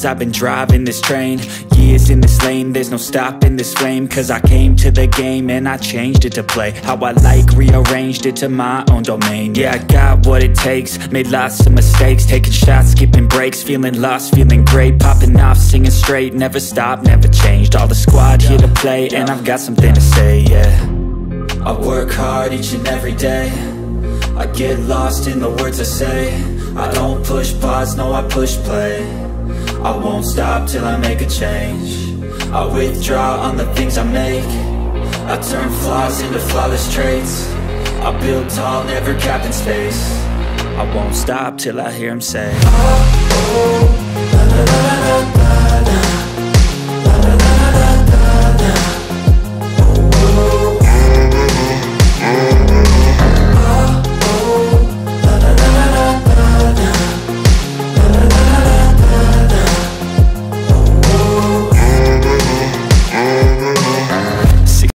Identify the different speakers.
Speaker 1: years I've been driving this train, years in this lane, there's no stopping this flame. Cause I came to the game and I changed it to play how I like, rearranged it to my own domain. Yeah, I got what it takes, made lots of mistakes, taking shots, skipping breaks, feeling lost, feeling great, popping off, singing straight, never stopped, never changed. All the squad here to play, and I've got something to say, yeah. I work hard each and every day, I get lost in the words I say. I don't push pause, no, I push play. I won't stop till I make a change. I withdraw on the things I make, I turn flaws into flawless traits. I build tall, never capped in space. I won't stop till I hear him say, oh, oh.